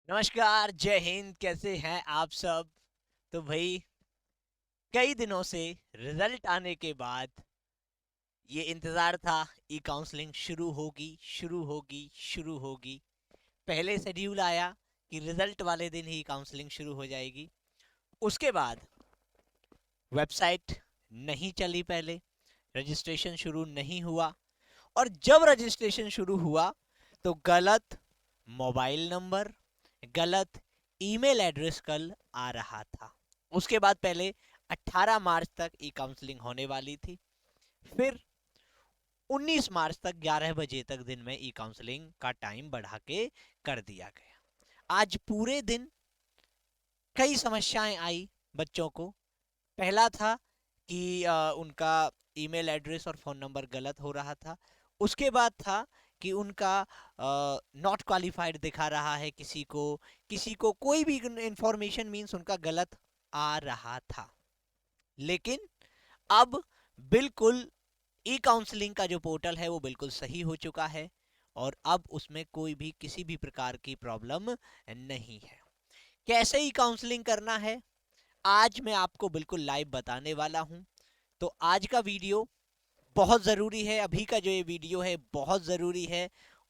नमस्कार, जय हिंद। कैसे हैं आप सब? तो भाई, कई दिनों से रिजल्ट आने के बाद ये इंतज़ार था। ई काउंसलिंग शुरू होगी, शुरू होगी, शुरू होगी। पहले शेड्यूल आया कि रिजल्ट वाले दिन ही काउंसलिंग शुरू हो जाएगी। उसके बाद वेबसाइट नहीं चली, पहले रजिस्ट्रेशन शुरू नहीं हुआ। और जब रजिस्ट्रेशन शुरू हुआ तो गलत मोबाइल नंबर, गलत ईमेल एड्रेस कल आ रहा था। उसके बाद पहले 18 मार्च तक ई काउंसलिंग होने वाली थी। फिर 19 मार्च तक 11 बजे तक दिन में ई काउंसलिंग का टाइम बढ़ा के कर दिया गया। आज पूरे दिन कई समस्याएं आई बच्चों को। पहला था कि उनका ईमेल एड्रेस और फ़ोन नंबर गलत हो रहा था। उसके बाद था कि उनका नॉट क्वालिफाइड दिखा रहा है, किसी को कोई भी इंफॉर्मेशन मींस उनका गलत आ रहा था। लेकिन अब बिल्कुल ई काउंसलिंग का जो पोर्टल है वो बिल्कुल सही हो चुका है और अब उसमें कोई भी किसी भी प्रकार की प्रॉब्लम नहीं है। कैसे ई काउंसलिंग करना है आज मैं आपको बिल्कुल लाइव बताने वाला हूं। तो आज का वीडियो बहुत ज़रूरी है। अभी का जो ये वीडियो है बहुत ज़रूरी है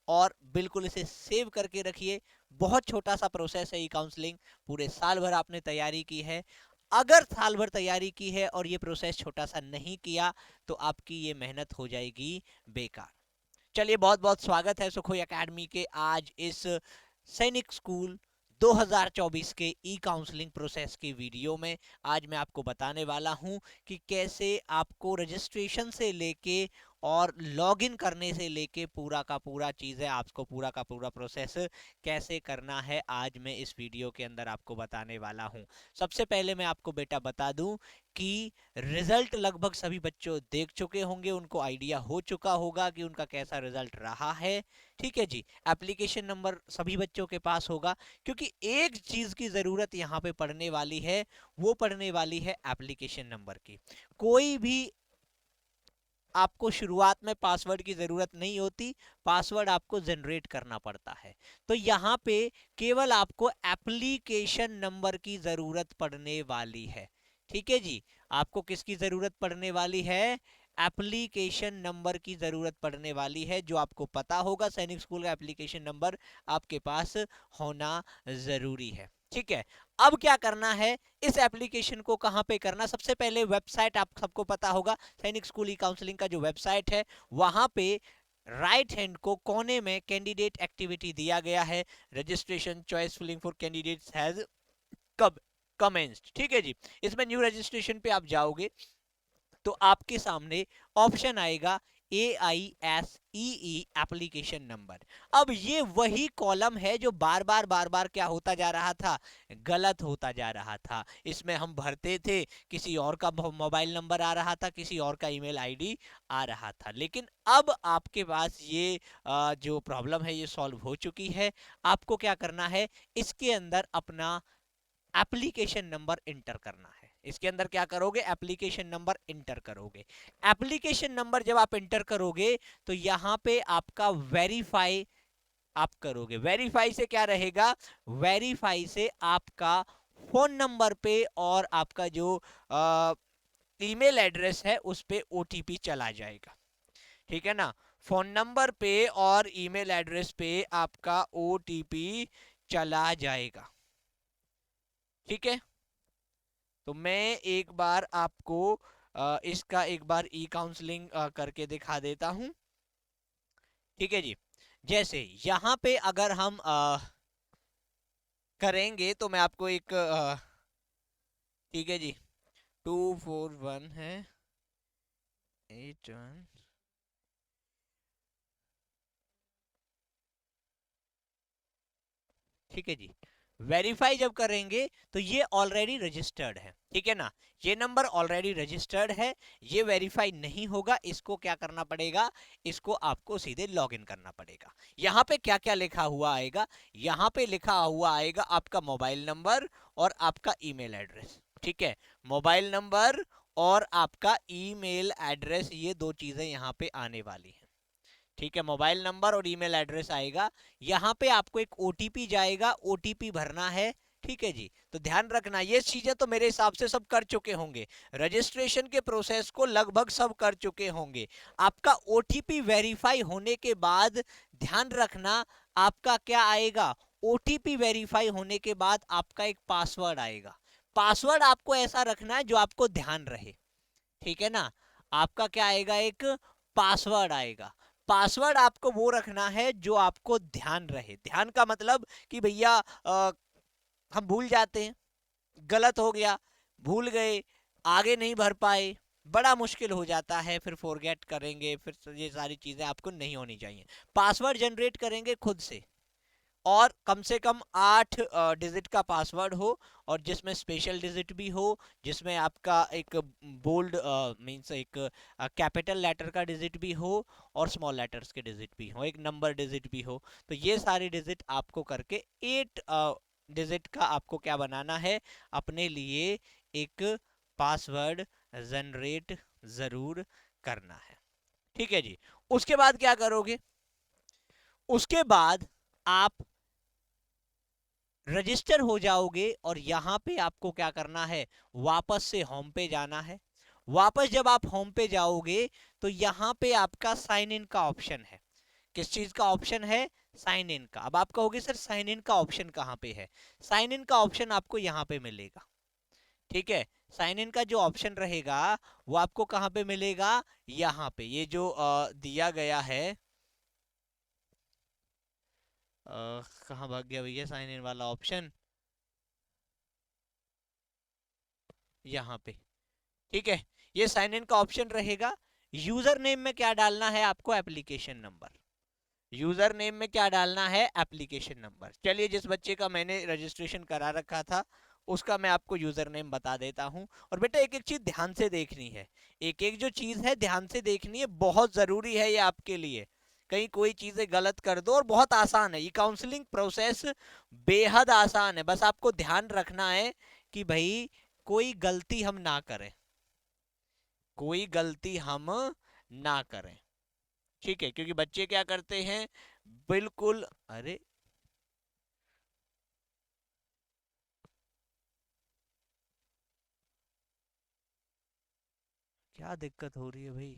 और बिल्कुल इसे सेव करके रखिए। बहुत छोटा सा प्रोसेस है ई काउंसलिंग। पूरे साल भर आपने तैयारी की है। अगर साल भर तैयारी की है और ये प्रोसेस छोटा सा नहीं किया तो आपकी ये मेहनत हो जाएगी बेकार। चलिए, बहुत बहुत स्वागत है सुखोई एकेडमी के आज इस सैनिक स्कूल 2024 के ई काउंसलिंग प्रोसेस की वीडियो में। आज मैं आपको बताने वाला हूं कि कैसे आपको रजिस्ट्रेशन से लेके और लॉगिन करने से लेके पूरा का पूरा चीज़ है, आपको पूरा का पूरा प्रोसेस कैसे करना है आज मैं इस वीडियो के अंदर आपको बताने वाला हूं। सबसे पहले मैं आपको बेटा बता दूं कि रिजल्ट लगभग सभी बच्चों देख चुके होंगे, उनको आइडिया हो चुका होगा कि उनका कैसा रिजल्ट रहा है। ठीक है जी। एप्लीकेशन नंबर सभी बच्चों के पास होगा, क्योंकि एक चीज की जरूरत यहाँ पे पड़ने वाली है, वो पड़ने वाली है एप्लीकेशन नंबर की। कोई भी आपको शुरुआत में पासवर्ड की जरूरत नहीं होती, पासवर्ड आपको जनरेट करना पड़ता है। तो यहाँ पे केवल आपको एप्लीकेशन नंबर की जरूरत पड़ने वाली है। ठीक है जी। आपको किसकी जरूरत पड़ने वाली है? एप्लीकेशन नंबर की जरूरत पड़ने वाली है, जो आपको पता होगा सैनिक स्कूल का एप्लीकेशन नंबर आपके पास होना जरूरी है। ठीक है। अब क्या करना है? इस एप्लीकेशन को कहां पे करना? सबसे पहले वेबसाइट आप सबको पता होगा, सैनिक स्कूल ई काउंसलिंग का जो वेबसाइट है वहां पे राइट हैंड को कोने में कैंडिडेट एक्टिविटी दिया गया है। Registration choice filling for candidates has कब कमेंस्ड। ठीक है जी। इसमें न्यू रजिस्ट्रेशन पे आप जाओगे तो आपके सामने ऑप्शन आएगा AISEE एप्लीकेशन नंबर। अब ये वही कॉलम है जो बार बार क्या होता जा रहा था, गलत होता जा रहा था। इसमें हम भरते थे, किसी और का मोबाइल नंबर आ रहा था, किसी और का ईमेल आईडी आ रहा था। लेकिन अब आपके पास ये जो प्रॉब्लम है ये सॉल्व हो चुकी है। आपको क्या करना है? इसके अंदर अपना एप्लीकेशन नंबर इंटर करना है। इसके अंदर क्या करोगे? एप्लीकेशन नंबर इंटर करोगे। एप्लीकेशन नंबर जब आप इंटर करोगे तो यहां पे आपका वेरीफाई आप करोगे। वेरीफाई से क्या रहेगा? वेरीफाई से आपका फोन नंबर पे और आपका जो ईमेल एड्रेस है उस पे ओटीपी चला जाएगा। ठीक है ना? फोन नंबर पे और ईमेल एड्रेस पे आपका ओटीपी चला जाएगा। ठीक है। तो मैं एक बार आपको इसका एक बार ई काउंसलिंग करके दिखा देता हूं। ठीक है जी। जैसे यहां पे अगर हम करेंगे तो मैं आपको एक ठीक है जी, 241 है 81। ठीक है जी। वेरीफाई जब करेंगे तो ये ऑलरेडी रजिस्टर्ड है। ठीक है ना? ये नंबर ऑलरेडी रजिस्टर्ड है। ये वेरीफाई नहीं होगा, इसको क्या करना पड़ेगा? इसको आपको सीधे लॉगिन करना पड़ेगा। यहाँ पे क्या क्या लिखा हुआ आएगा? यहाँ पे लिखा हुआ आएगा आपका मोबाइल नंबर और आपका ईमेल एड्रेस। ठीक है। मोबाइल नंबर और आपका ईमेल एड्रेस, ये दो चीजें यहाँ पे आने वाली हैं। ठीक है, मोबाइल नंबर और ईमेल एड्रेस आएगा। यहाँ पे आपको एक ओटीपी जाएगा, ओटीपी भरना है। ठीक है जी, तो ध्यान रखना ये चीजें तो मेरे हिसाब से सब कर चुके होंगे, रजिस्ट्रेशन के प्रोसेस को लगभग सब कर चुके होंगे। आपका ओटीपी वेरीफाई होने के बाद ध्यान रखना आपका क्या आएगा, ओटीपी वेरीफाई होने के बाद आपका एक पासवर्ड आएगा। पासवर्ड आपको ऐसा रखना है जो आपको ध्यान रहे, ठीक है ना। आपका क्या आएगा, एक पासवर्ड आएगा। पासवर्ड आपको वो रखना है जो आपको ध्यान रहे। ध्यान का मतलब कि भैया हम भूल जाते हैं, गलत हो गया, भूल गए, आगे नहीं भर पाए, बड़ा मुश्किल हो जाता है, फिर फॉरगेट करेंगे, फिर ये सारी चीजें आपको नहीं होनी चाहिए। पासवर्ड जनरेट करेंगे खुद से, और कम से कम 8 डिजिट का पासवर्ड हो, और जिसमें स्पेशल डिजिट भी हो, जिसमें आपका एक बोल्ड मींस एक कैपिटल लेटर का डिजिट भी हो, और स्मॉल लेटर्स के डिजिट भी हो, एक नंबर डिजिट भी हो। तो ये सारी डिजिट आपको करके 8 डिजिट का आपको क्या बनाना है, अपने लिए एक पासवर्ड जनरेट जरूर करना है। ठीक है जी, उसके बाद क्या करोगे, उसके बाद आप रजिस्टर हो जाओगे, और यहां पे आपको क्या करना है, वापस से होम पे जाना है। वापस जब आप होम पे जाओगे तो यहां पे आपका साइन इन का ऑप्शन है। किस चीज का ऑप्शन है, साइन इन का। अब आप कहोगे सर साइन इन का ऑप्शन कहां पे है, साइन इन का ऑप्शन आपको यहां पे मिलेगा। ठीक है, साइन इन का जो ऑप्शन रहेगा वो आपको कहां पे मिलेगा, यहां पे, ये जो दिया गया है, कहां भाग गया भैया साइन इन वाला ऑप्शन, यहाँ पे। ठीक है, ये साइन इन का ऑप्शन रहेगा। यूजर नेम में क्या डालना है आपको, एप्लीकेशन नंबर। यूजर नेम में क्या डालना है, एप्लीकेशन नंबर। चलिए, जिस बच्चे का मैंने रजिस्ट्रेशन करा रखा था उसका मैं आपको यूजर नेम बता देता हूं। और बेटा एक एक चीज ध्यान से देखनी है, एक एक जो चीज है ध्यान से देखनी है, बहुत जरूरी है ये आपके लिए। कहीं कोई चीजें गलत कर दो, और बहुत आसान है ये काउंसलिंग प्रोसेस, बेहद आसान है। बस आपको ध्यान रखना है कि भाई कोई गलती हम ना करें, कोई गलती हम ना करें। ठीक है, क्योंकि बच्चे क्या करते हैं, बिल्कुल, अरे क्या दिक्कत हो रही है भाई।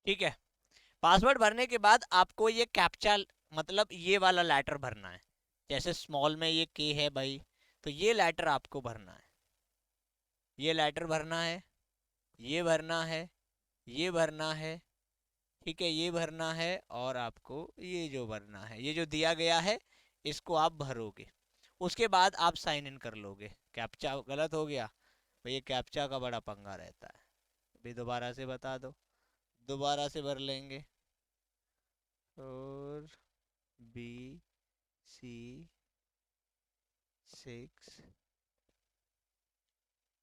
ठीक है, पासवर्ड भरने के बाद आपको ये कैप्चा, मतलब ये वाला लेटर भरना है। जैसे स्मॉल में ये के है भाई, तो ये लेटर आपको भरना है, ये लेटर भरना है, ये भरना है, ये भरना है। ठीक है, ये भरना है, और आपको ये जो भरना है, ये जो दिया गया है इसको आप भरोगे। उसके बाद आप साइन इन कर लोगे। कैप्चा गलत हो गया भाई, ये कैप्चा का बड़ा पंगा रहता है, अभी दोबारा से बता दो, दोबारा से भर लेंगे। और बी सी 6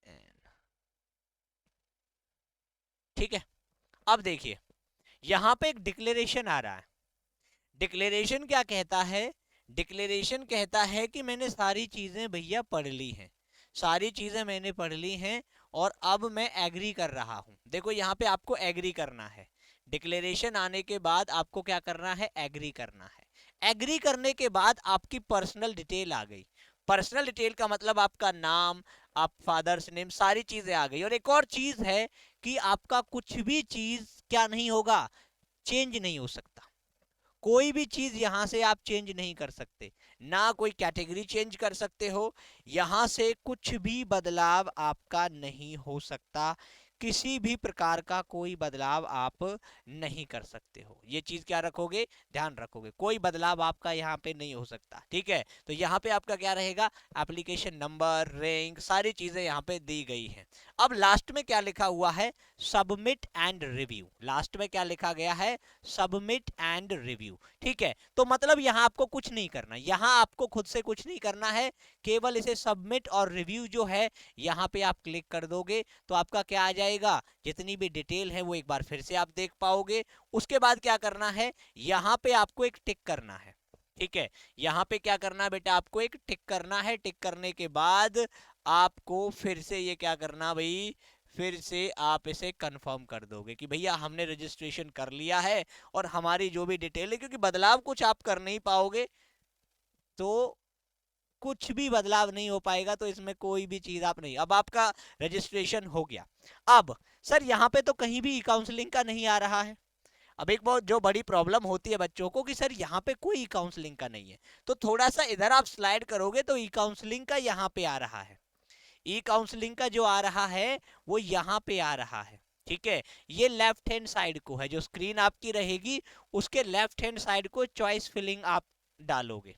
एन। ठीक है, अब देखिए यहां पे एक डिक्लेरेशन आ रहा है। डिक्लेरेशन क्या कहता है, डिक्लेरेशन कहता है कि मैंने सारी चीजें भैया पढ़ ली हैं, सारी चीजें मैंने पढ़ ली हैं, और अब मैं एग्री कर रहा हूं। देखो यहाँ पे आपको एग्री करना है, डिक्लेरेशन आने के बाद आपको क्या करना है, एग्री करना है। एग्री करने के बाद आपकी पर्सनल डिटेल आ गई। पर्सनल डिटेल का मतलब आपका नाम, आप फादर्स नेम, सारी चीजें आ गई। और एक और चीज है कि आपका कुछ भी चीज क्या नहीं होगा, चेंज नहीं हो सकता। कोई भी चीज यहां से आप चेंज नहीं कर सकते, ना कोई कैटेगरी चेंज कर सकते हो, यहां से कुछ भी बदलाव आपका नहीं हो सकता। किसी भी प्रकार का कोई बदलाव आप नहीं कर सकते हो। ये चीज क्या रखोगे, ध्यान रखोगे, कोई बदलाव आपका यहाँ पे नहीं हो सकता। ठीक है, तो यहाँ पे आपका क्या रहेगा, एप्लीकेशन नंबर, रैंक, सारी चीजें यहाँ पे दी गई हैं। अब लास्ट में क्या लिखा हुआ है, सबमिट एंड रिव्यू। लास्ट में क्या लिखा गया है, सबमिट एंड रिव्यू। ठीक है, तो मतलब यहाँ आपको कुछ नहीं करना, यहाँ आपको खुद से कुछ नहीं करना है, केवल इसे सबमिट और रिव्यू जो है यहाँ पे आप क्लिक कर दोगे तो आपका क्या आ जाएगा, जितनी भी डिटेल है वो एक बार फिर से आप देख पाओगे। उसके बाद क्या करना है, यहाँ पे आपको एक टिक करना है। ठीक है, यहाँ पे क्या करना है बेटा, आपको एक टिक करना है। टिक करने के बाद आपको फिर से ये क्या करना भाई, फिर से आप इसे कंफर्म कर दोगे कि भैया हमने रजिस्ट्रेशन कर लिया है और हमारी जो भी डिटेल है, क्योंकि बदलाव कुछ आप कर नहीं पाओगे तो कुछ भी बदलाव नहीं हो पाएगा, तो इसमें कोई भी चीज आप नहीं। अब आपका रजिस्ट्रेशन हो गया। अब सर यहाँ पे तो कहीं भी ई काउंसलिंग का नहीं आ रहा है। अब एक बहुत जो बड़ी प्रॉब्लम होती है बच्चों को कि सर यहाँ पे कोई ई काउंसलिंग का नहीं है, तो थोड़ा सा इधर आप स्लाइड करोगे तो ई काउंसलिंग का यहाँ पे आ रहा है। ई काउंसलिंग का जो आ रहा है वो यहाँ पे आ रहा है। ठीक है, ये लेफ्ट हैंड साइड को है, जो स्क्रीन आपकी रहेगी उसके लेफ्ट हैंड साइड को चॉइस फिलिंग आप डालोगे।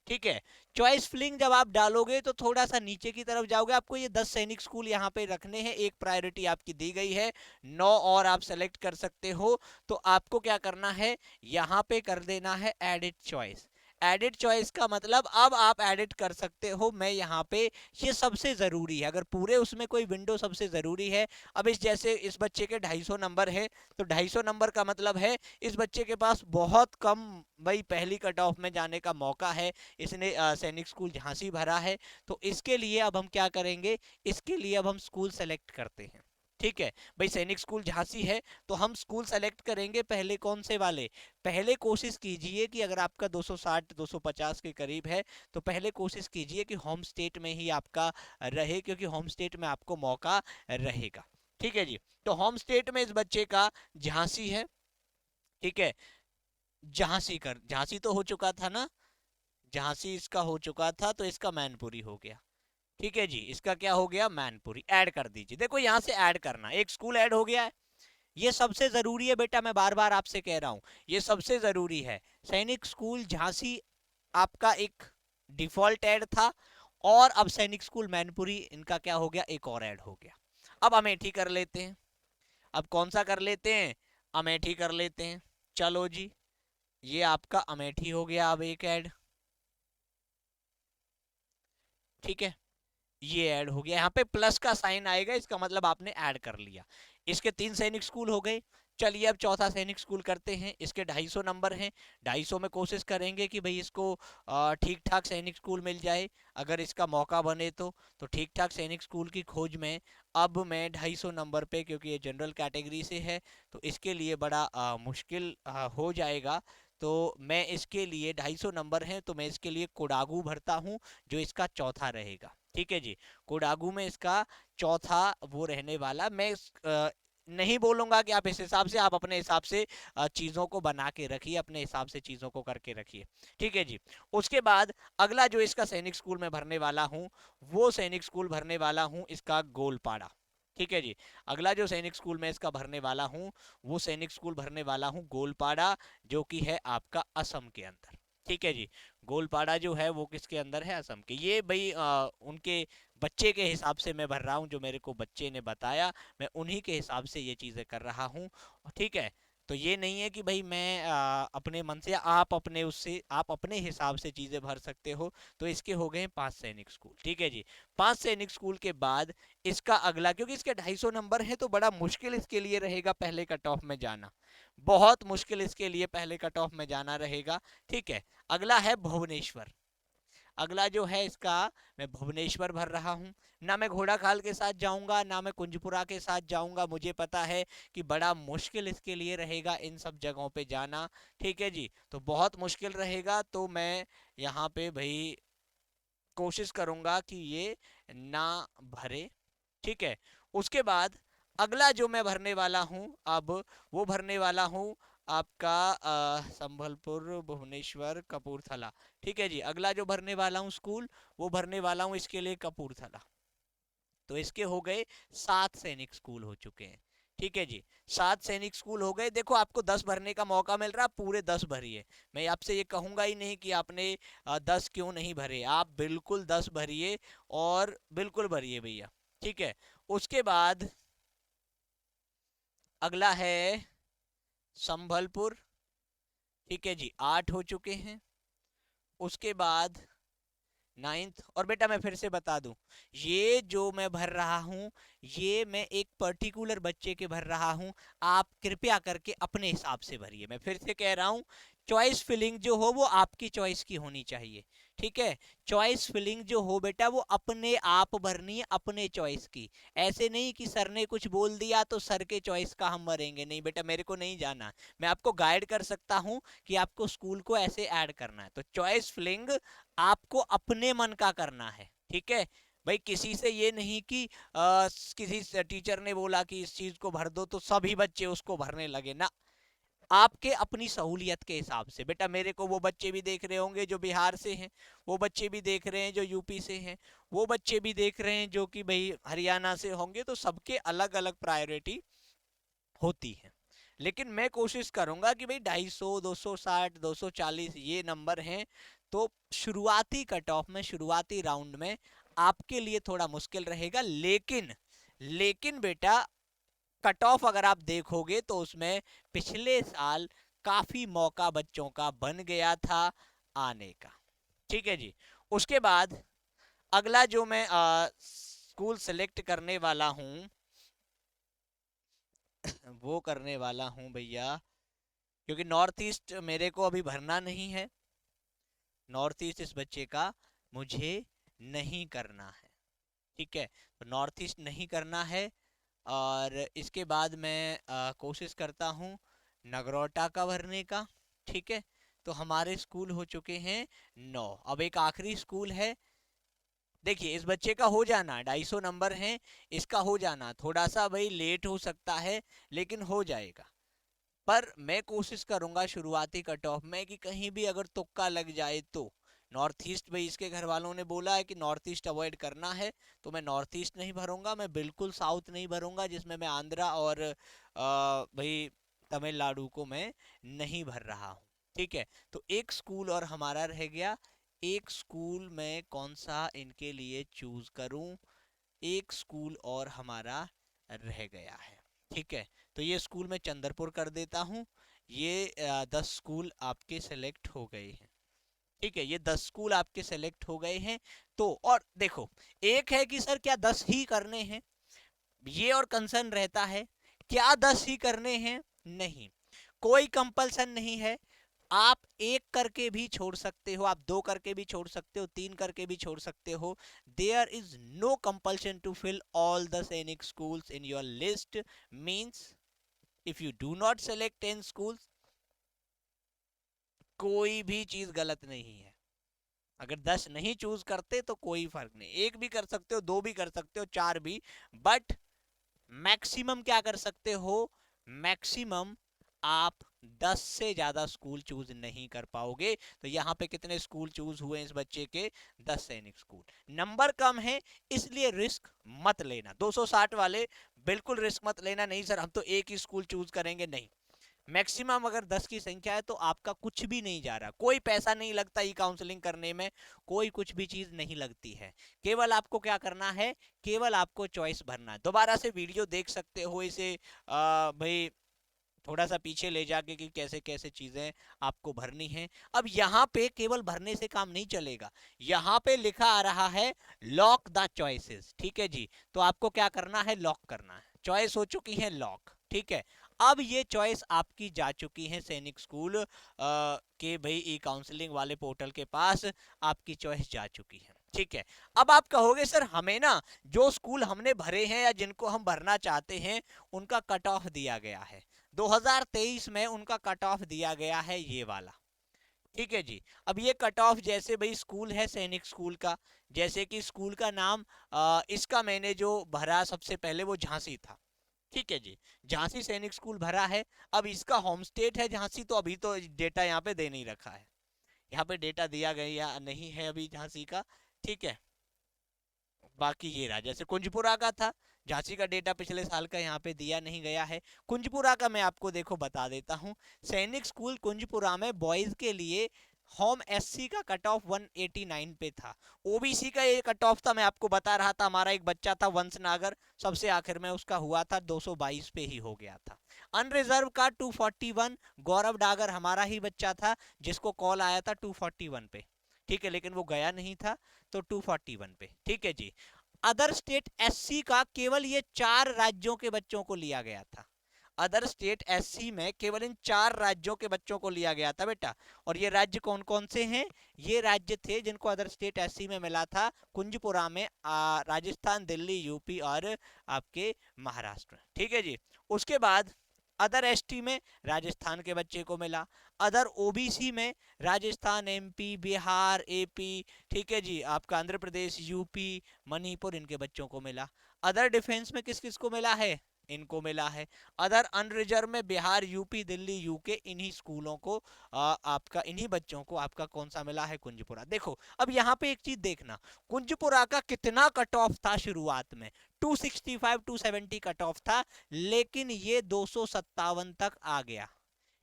ठीक है, चॉइस फिलिंग जब आप डालोगे तो थोड़ा सा नीचे की तरफ जाओगे, आपको ये 10 सैनिक स्कूल यहाँ पे रखने हैं, एक प्रायोरिटी आपकी दी गई है, 9 और आप सेलेक्ट कर सकते हो। तो आपको क्या करना है, यहाँ पे कर देना है एडिट चॉइस। एडिट चॉइस का मतलब अब आप एडिट कर सकते हो। मैं यहाँ पे, ये सबसे जरूरी है, अगर पूरे उसमें कोई विंडो सबसे जरूरी है। अब इस जैसे इस बच्चे के 250 नंबर है, तो 250 नंबर का मतलब है इस बच्चे के पास बहुत कम भाई पहली कट ऑफ में जाने का मौका है। इसने सैनिक स्कूल झांसी भरा है, तो इसके लिए अब हम क्या करेंगे, इसके लिए अब हम स्कूल सेलेक्ट करते हैं। ठीक है भाई, सैनिक स्कूल झांसी है तो हम स्कूल सेलेक्ट करेंगे पहले कौन से वाले, पहले कोशिश कीजिए कि अगर आपका 260 250 के करीब है तो पहले कोशिश कीजिए कि होम स्टेट में ही आपका रहे, क्योंकि होम स्टेट में आपको मौका रहेगा। ठीक है जी, तो होम स्टेट में इस बच्चे का झांसी है। ठीक है, झांसी तो हो चुका था ना, झांसी इसका हो चुका था, तो इसका मैनपुरी हो गया। ठीक है जी, इसका क्या हो गया, मैनपुरी। ऐड कर दीजिए, देखो यहाँ से ऐड करना, एक स्कूल ऐड हो गया है। ये सबसे जरूरी है बेटा, मैं बार बार आपसे कह रहा हूं, ये सबसे जरूरी है। सैनिक स्कूल झांसी आपका एक डिफॉल्ट ऐड था, और अब सैनिक स्कूल मैनपुरी इनका क्या हो गया, एक और ऐड हो गया। अब अमेठी कर लेते हैं। अब कौन सा कर लेते हैं, अमेठी कर लेते हैं। चलो जी, ये आपका अमेठी हो गया अब एक ऐड। ठीक है, ये ऐड हो गया, यहाँ पे प्लस का साइन आएगा, इसका मतलब आपने ऐड कर लिया। इसके 3 सैनिक स्कूल हो गए। चलिए अब चौथा सैनिक स्कूल करते हैं, इसके 250 नंबर हैं। 250 में कोशिश करेंगे कि भाई इसको ठीक ठाक सैनिक स्कूल मिल जाए, अगर इसका मौका बने तो ठीक ठाक सैनिक स्कूल की खोज में अब मैं 250 नंबर पे, क्योंकि ये जनरल कैटेगरी से है तो इसके लिए बड़ा मुश्किल हो जाएगा। तो मैं इसके लिए 250 नंबर हैं तो मैं इसके लिए कोडागू भरता हूँ, जो इसका चौथा रहेगा। ठीक है जी, कोडागू में इसका चौथा वो रहने वाला। मैं नहीं बोलूंगा कि आप इस हिसाब से, आप अपने हिसाब से चीजों को बना के रखिए, अपने हिसाब से चीजों को करके रखिए। ठीक है जी, उसके बाद अगला जो इसका सैनिक स्कूल में भरने वाला हूँ, वो सैनिक स्कूल भरने वाला हूँ इसका गोलपाड़ा। ठीक है जी, अगला जो सैनिक स्कूल में इसका भरने वाला हूँ, वो सैनिक स्कूल भरने वाला हूँ गोलपाड़ा, जो कि है आपका असम के अंदर। ठीक है जी, गोलपाड़ा जो है वो किसके अंदर है, असम के। ये भाई उनके बच्चे के हिसाब से मैं भर रहा हूँ, जो मेरे को बच्चे ने बताया, मैं उन्हीं के हिसाब से ये चीजें कर रहा हूँ। ठीक है, तो ये नहीं है कि भाई मैं अपने मन से, आप अपने उससे, आप अपने हिसाब से चीजें भर सकते हो। तो इसके हो गए 5 सैनिक स्कूल। ठीक है जी, 5 सैनिक स्कूल के बाद इसका अगला, क्योंकि इसके 250 नंबर है तो बड़ा मुश्किल इसके लिए रहेगा पहले कट ऑफ में जाना, बहुत मुश्किल इसके लिए पहले कट ऑफ में जाना रहेगा। ठीक है, अगला है भुवनेश्वर। अगला जो है इसका, मैं भुवनेश्वर भर रहा हूँ। ना मैं घोड़ा खाल के साथ जाऊंगा, ना मैं कुंजपुरा के साथ जाऊंगा, मुझे पता है कि बड़ा मुश्किल इसके लिए रहेगा इन सब जगहों पे जाना। ठीक है जी, तो बहुत मुश्किल रहेगा, तो मैं यहाँ पे भाई कोशिश करूंगा कि ये ना भरे। ठीक है, उसके बाद अगला जो मैं भरने वाला हूँ अब, वो भरने वाला हूँ आपका संभलपुर, भुवनेश्वर, कपूरथला। ठीक है जी, अगला जो भरने वाला हूँ स्कूल, वो भरने वाला हूँ इसके लिए कपूरथला। तो इसके हो गए 7 सैनिक स्कूल हो चुके हैं। ठीक है जी, 7 सैनिक स्कूल हो गए। देखो आपको 10 भरने का मौका मिल रहा, पूरे 10 भरिए। मैं आपसे ये कहूंगा ही नहीं कि आपने 10 क्यों नहीं भरे, आप बिल्कुल 10 भरिए और बिल्कुल भरिए भैया। ठीक है, उसके बाद अगला है संभलपुर। ठीक है जी, 8 हो चुके हैं। उसके बाद 9th, और बेटा मैं फिर से बता दूं, ये जो मैं भर रहा हूं ये मैं एक पर्टिकुलर बच्चे के भर रहा हूं, आप कृपया करके अपने हिसाब से भरिए। मैं फिर से कह रहा हूं, चॉइस फिलिंग जो हो वो आपकी चॉइस की होनी चाहिए। ठीक है, चॉइस फिलिंग जो हो बेटा वो अपने आप भरनी है, अपने चॉइस की। ऐसे नहीं कि सर ने कुछ बोल दिया तो सर के चॉइस का हम भरेंगे, नहीं बेटा, मेरे को नहीं जाना। मैं आपको गाइड कर सकता हूं कि आपको स्कूल को ऐसे ऐड करना है, तो चॉइस फिलिंग आपको अपने मन का करना है। ठीक है भाई, किसी से ये नहीं कि किसी टीचर ने बोला कि इस चीज को भर दो तो सभी बच्चे उसको भरने लगे ना, आपके अपनी सहूलियत के हिसाब से। बेटा मेरे को वो बच्चे भी देख रहे होंगे जो बिहार से हैं, वो बच्चे भी देख रहे हैं जो यूपी से हैं, वो बच्चे भी देख रहे हैं जो कि भाई हरियाणा से होंगे, तो सबके अलग अलग प्रायोरिटी होती है। लेकिन मैं कोशिश करूंगा कि भाई 250, 260, 240 ये नंबर हैं, तो शुरुआती कट ऑफ में, शुरुआती राउंड में आपके लिए थोड़ा मुश्किल रहेगा। लेकिन बेटा कट ऑफ अगर आप देखोगे तो उसमें पिछले साल काफी मौका बच्चों का बन गया था आने का। ठीक है जी, उसके बाद अगला जो मैं स्कूल सेलेक्ट करने वाला हूं वो करने वाला हूं भैया, क्योंकि नॉर्थ ईस्ट मेरे को अभी भरना नहीं है, नॉर्थ ईस्ट इस बच्चे का मुझे नहीं करना है। ठीक है, तो नॉर्थ ईस्ट नहीं करना है। और इसके बाद मैं कोशिश करता हूँ नगरोटा का भरने का। ठीक है, तो हमारे स्कूल हो चुके हैं 9। अब एक आखिरी स्कूल है, देखिए इस बच्चे का हो जाना 250 नंबर है, इसका हो जाना थोड़ा सा भाई लेट हो सकता है, लेकिन हो जाएगा। पर मैं कोशिश करूंगा शुरुआती कट ऑफ में कि कहीं भी अगर तुक्का लग जाए तो। नॉर्थ ईस्ट भाई इसके घर वालों ने बोला है कि नॉर्थ ईस्ट अवॉइड करना है, तो मैं नॉर्थ ईस्ट नहीं भरूंगा, मैं बिल्कुल साउथ नहीं भरूंगा जिसमें मैं आंध्रा और भाई तमिलनाडु को मैं नहीं भर रहा हूँ। ठीक है, तो एक स्कूल और हमारा रह गया। एक स्कूल मैं कौन सा इनके लिए चूज करूं, एक स्कूल और हमारा रह गया है। ठीक है, तो ये स्कूल मैं चंद्रपुर कर देता हूँ। ये 10 स्कूल आपके सेलेक्ट हो गए हैं। ठीक है, ये 10 स्कूल आपके सेलेक्ट हो गए हैं। तो और देखो, एक है कि सर क्या 10 ही करने हैं, ये और कंसर्न रहता है, क्या 10 ही करने हैं? नहीं, कोई कंपल्सन नहीं है। आप एक करके भी छोड़ सकते हो, आप दो करके भी छोड़ सकते हो, तीन करके भी छोड़ सकते हो। There is no compulsion to fill all the Sainik schools in your list. Means if you do not select 10 schools, कोई भी चीज गलत नहीं है। अगर 10 नहीं चूज करते तो कोई फर्क नहीं, एक भी कर सकते हो, दो भी कर सकते हो, चार भी, बट मैक्सिमम क्या कर सकते हो, मैक्सिमम आप 10 से ज्यादा स्कूल चूज नहीं कर पाओगे। तो यहाँ पे कितने स्कूल चूज हुए इस बच्चे के? 10 सैनिक स्कूल। नंबर कम है इसलिए रिस्क मत लेना, 260 वाले बिल्कुल रिस्क मत लेना, नहीं सर हम तो एक ही स्कूल चूज करेंगे, नहीं। मैक्सिमम अगर 10 की संख्या है तो आपका कुछ भी नहीं जा रहा, कोई पैसा नहीं लगता ई काउंसलिंग करने में, कोई कुछ भी चीज नहीं लगती है। केवल आपको क्या करना है, केवल आपको चॉइस भरना है। दोबारा से वीडियो देख सकते हो इसे भाई थोड़ा सा पीछे ले जाके कि कैसे कैसे चीजें आपको भरनी है। अब यहाँ पे केवल भरने से काम नहीं चलेगा, यहाँ पे लिखा आ रहा है लॉक द चॉइसेस। ठीक है जी, तो आपको क्या करना है, लॉक करना है। चॉइस हो चुकी है लॉक। ठीक है, अब ये चॉइस आपकी जा चुकी है सैनिक स्कूल के भाई ई काउंसलिंग वाले पोर्टल के पास, आपकी चॉइस जा चुकी है। ठीक है, अब आप कहोगे सर हमें ना जो स्कूल हमने भरे हैं या जिनको हम भरना चाहते हैं उनका कट ऑफ दिया गया है, 2023 में उनका कट ऑफ दिया गया है ये वाला। ठीक है जी, अब ये कट ऑफ जैसे भाई स्कूल है सैनिक स्कूल का, जैसे कि स्कूल का नाम इसका मैंने जो भरा सबसे पहले वो झांसी था। ठीक है जी, झांसी सैनिक स्कूल भरा है। अब इसका होम स्टेट है झांसी, तो अभी तो डेटा यहाँ पे दे नहीं रखा है, यहाँ पे डेटा दिया गया नहीं है अभी झांसी का। ठीक है, बाकी ये रहा, जैसे कुंजपुरा का था, झांसी का डेटा पिछले साल का यहाँ पे दिया नहीं गया है। कुंजपुरा का मैं आपको देखो बता देता हूँ। सैनिक स्कूल कुंजपुरा में बॉयज के लिए होम एससी का कट ऑफ 189 पे था। ओबीसी का ये कट ऑफ था, मैं आपको बता रहा था, हमारा एक बच्चा था वंश नागर, सबसे आखिर में उसका हुआ था 222 पे ही हो गया था। अनरिजर्व का 241, गौरव डागर हमारा ही बच्चा था जिसको कॉल आया था 241 पे, ठीक है, लेकिन वो गया नहीं था, तो 241 पे, ठीक है जी। अदर स्टेट एससी का केवल ये 4 राज्यों के बच्चों को लिया गया था। अदर स्टेट एससी में केवल इन 4 राज्यों के बच्चों को लिया गया था बेटा। और ये राज्य कौन कौन से हैं? ये राज्य थे जिनको अदर स्टेट एससी में मिला था कुंजपुरा में, राजस्थान, दिल्ली, यूपी और आपके महाराष्ट्र, ठीक है जी। उसके बाद अदर एसटी में राजस्थान के बच्चे को मिला। अदर ओबीसी में राजस्थान, एमपी, बिहार, एपी, ठीक है जी, आपका आंध्र प्रदेश, यूपी, मणिपुर, इनके बच्चों को मिला। अदर डिफेंस में किस किस को मिला है? इनको मिला है। अदर अनरिजर्व में बिहार, यूपी, दिल्ली, यूके, इन्हीं स्कूलों को आपका, इन्हीं बच्चों को आपका कौन सा मिला है? कुंजपुरा। देखो अब यहाँ पे एक चीज देखना, कुंजपुरा का कितना कट ऑफ था शुरुआत में? 265 270 कट ऑफ था, लेकिन ये 257 तक आ गया,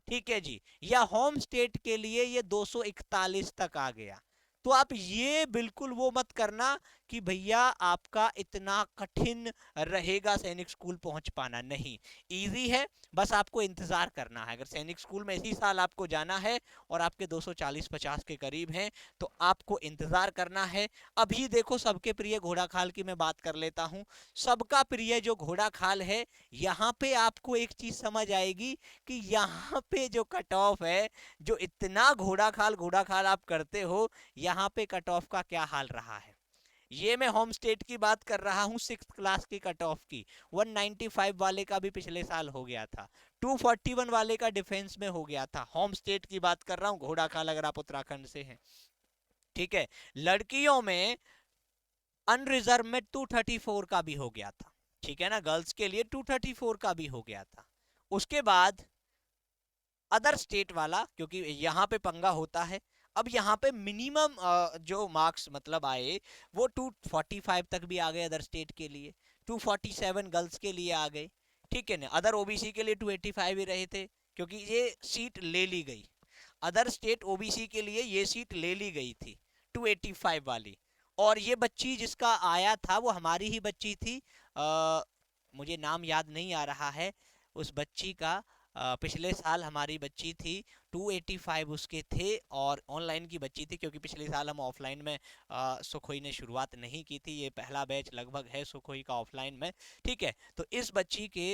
ठीक है जी। या होम स्टेट के लिए ये 241 तक आ गया। तो आप ये बिल्कुल वो मत करना कि भैया आपका इतना कठिन रहेगा सैनिक स्कूल पहुंच पाना, नहीं, इजी है, बस आपको इंतजार करना है। अगर सैनिक स्कूल में इसी साल आपको जाना है और आपके 240-50 के करीब हैं, तो आपको इंतजार करना है। अभी देखो सबके प्रिय घोड़ा खाल की मैं बात कर लेता हूं। सबका प्रिय जो घोड़ा खाल है, यहां पे आपको एक चीज समझ आएगी कि यहाँ पे जो कट ऑफ है, जो इतना घोड़ा खाल आप करते हो, यहाँ पे कट ऑफ का क्या हाल रहा है। ये मैं होम स्टेट की बात कर रहा हूँ, 6th क्लास की कट ऑफ की। 195 वाले का भी पिछले साल हो गया था, 241 वाले का डिफेंस में हो गया था। होम स्टेट की बात कर रहा हूँ, घोड़ा खाल अगर आप उत्तराखंड से हैं, ठीक है। लड़कियों में अनरिजर्व में 234 का भी हो गया था, ठीक है ना, गर्ल्स के लिए 234 का भी हो गया था। उसके बाद अदर स्टेट वाला, क्योंकि यहाँ पे पंगा होता है, अब यहाँ पे मिनिमम जो मार्क्स मतलब आए वो 245 तक भी आ गए अदर स्टेट के लिए, 247 गर्ल्स के लिए आ गए, ठीक है ना। अदर ओबीसी के लिए 285 ही रहे थे, क्योंकि ये सीट ले ली गई। अदर स्टेट ओबीसी के लिए ये सीट ले ली गई थी 285 वाली। और ये बच्ची जिसका आया था वो हमारी ही बच्ची थी, मुझे नाम याद नहीं आ रहा है उस बच्ची का। पिछले साल हमारी बच्ची थी, 285 उसके थे, और ऑनलाइन की बच्ची थी, क्योंकि पिछले साल हम ऑफलाइन में सुखोई ने शुरुआत नहीं की थी, ये पहला बैच लगभग है सुखोई का ऑफलाइन में, ठीक है। तो इस बच्ची के,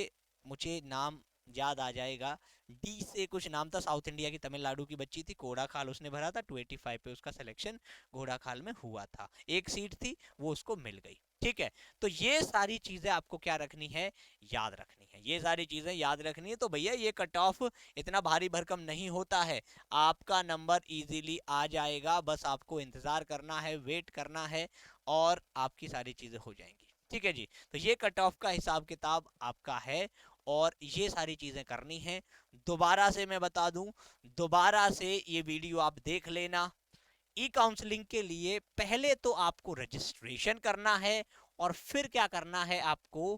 मुझे नाम याद आ जाएगा, डी से कुछ नाम था, साउथ इंडिया की, तमिलनाडु की बच्ची थी, घोड़ा खाल उसने भरा था, 285 पे उसका सिलेक्शन घोड़ा खाल में हुआ था। एक सीट थी वो उसको मिल गई, ठीक है। तो ये सारी चीजें आपको क्या रखनी है? याद रखनी है, ये सारी चीजें याद रखनी है। तो भैया ये कट ऑफ इतना भारी भरकम नहीं होता है, आपका नंबर इजीली आ जाएगा, बस आपको इंतजार करना है, वेट करना है, और आपकी सारी चीजें हो जाएंगी, ठीक है जी। तो ये कट ऑफ का हिसाब किताब आपका है, और ये सारी चीजें करनी है। दोबारा से मैं बता दूं, दोबारा से ये वीडियो आप देख लेना। ई काउंसलिंग के लिए पहले तो आपको रजिस्ट्रेशन करना है, और फिर क्या करना है आपको?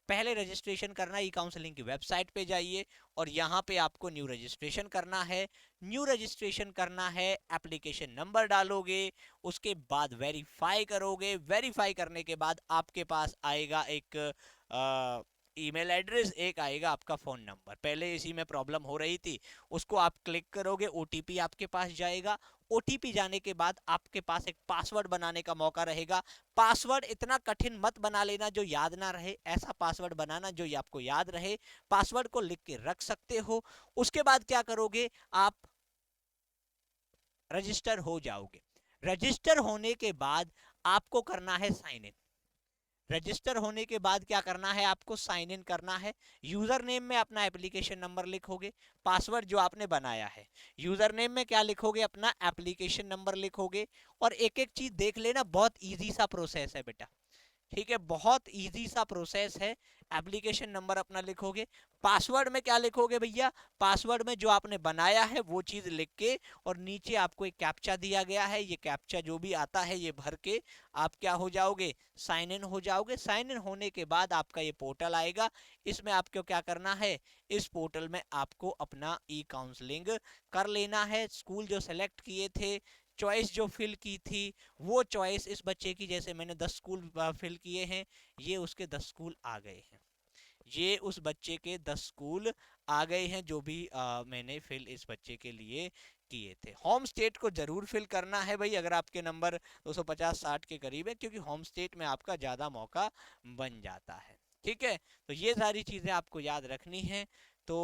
पहले रजिस्ट्रेशन करना है, ई काउंसलिंग की वेबसाइट पे जाइए, और यहाँ पे आपको न्यू रजिस्ट्रेशन करना है। न्यू रजिस्ट्रेशन करना है, एप्लीकेशन नंबर डालोगे, उसके बाद वेरीफाई करोगे, वेरीफाई करने के बाद आपके पास आएगा एक ईमेल एड्रेस, एक आएगा आपका फ़ोन नंबर। पहले इसी में प्रॉब्लम हो रही थी, उसको आप क्लिक करोगे, ओटीपी आपके पास जाएगा। ओटीपी जाने के बाद आपके पास एक पासवर्ड बनाने का मौका रहेगा। पासवर्ड इतना कठिन मत बना लेना जो याद ना रहे, ऐसा पासवर्ड बनाना जो आपको याद रहे। पासवर्ड को लिख के रख सकते हो। उसके बाद क्या करोगे? आप रजिस्टर हो जाओगे। रजिस्टर होने के बाद आपको करना है साइन इन। रजिस्टर होने के बाद क्या करना है? आपको साइन इन करना है। यूजर नेम में अपना एप्लीकेशन नंबर लिखोगे, पासवर्ड जो आपने बनाया है। यूजर नेम में क्या लिखोगे? अपना एप्लीकेशन नंबर लिखोगे। और एक एक चीज देख लेना, बहुत इजी सा प्रोसेस है बेटा। ठीक है, बहुत इजी सा प्रोसेस है। एप्लीकेशन नंबर अपना लिखोगे, पासवर्ड में क्या लिखोगे भैया, पासवर्ड में जो आपने बनाया है वो चीज लिख के, और नीचे आपको एक कैप्चा दिया गया है, ये कैप्चा जो भी आता है ये भर के आप क्या हो जाओगे, साइन इन हो जाओगे। साइन इन होने के बाद आपका ये पोर्टल आएगा, इसमें आपको क्या करना है, इस पोर्टल में आपको अपना ई काउंसलिंग कर लेना है। स्कूल जो सेलेक्ट किए थे, चॉइस जो फिल की थी, वो चॉइस इस बच्चे की, जैसे मैंने 10 स्कूल फिल किए हैं, ये उसके 10 स्कूल आ गए हैं, ये उस बच्चे के 10 स्कूल आ गए हैं जो भी मैंने फिल इस बच्चे के लिए किए थे। होम स्टेट को जरूर फिल करना है भाई, अगर आपके नंबर 250-60 के करीब है, क्योंकि होम स्टेट में आपका ज्यादा मौका बन जाता है। ठीक है, तो ये सारी चीजें आपको याद रखनी है। तो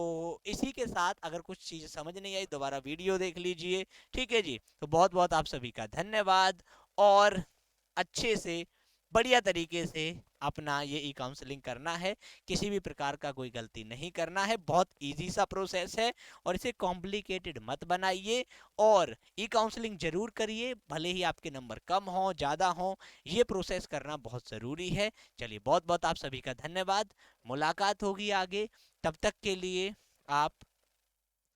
इसी के साथ अगर कुछ चीजें समझ नहीं आई दोबारा वीडियो देख लीजिए। ठीक है जी, तो बहुत बहुत आप सभी का धन्यवाद, और अच्छे से बढ़िया तरीके से अपना ये ई काउंसलिंग करना है, किसी भी प्रकार का कोई गलती नहीं करना है। बहुत इजी सा प्रोसेस है, और इसे कॉम्प्लिकेटेड मत बनाइए, और ई काउंसलिंग जरूर करिए, भले ही आपके नंबर कम हो ज़्यादा हो, ये प्रोसेस करना बहुत ज़रूरी है। चलिए, बहुत बहुत आप सभी का धन्यवाद, मुलाकात होगी आगे, तब तक के लिए आप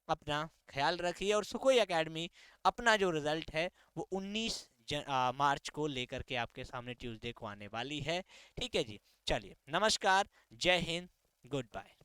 अपना ख्याल रखिए। और सुखोई एकेडमी अपना जो रिजल्ट है वो 19 मार्च को लेकर के आपके सामने ट्यूसडे को आने वाली है। ठीक है जी, चलिए, नमस्कार, जय हिंद, गुड बाय।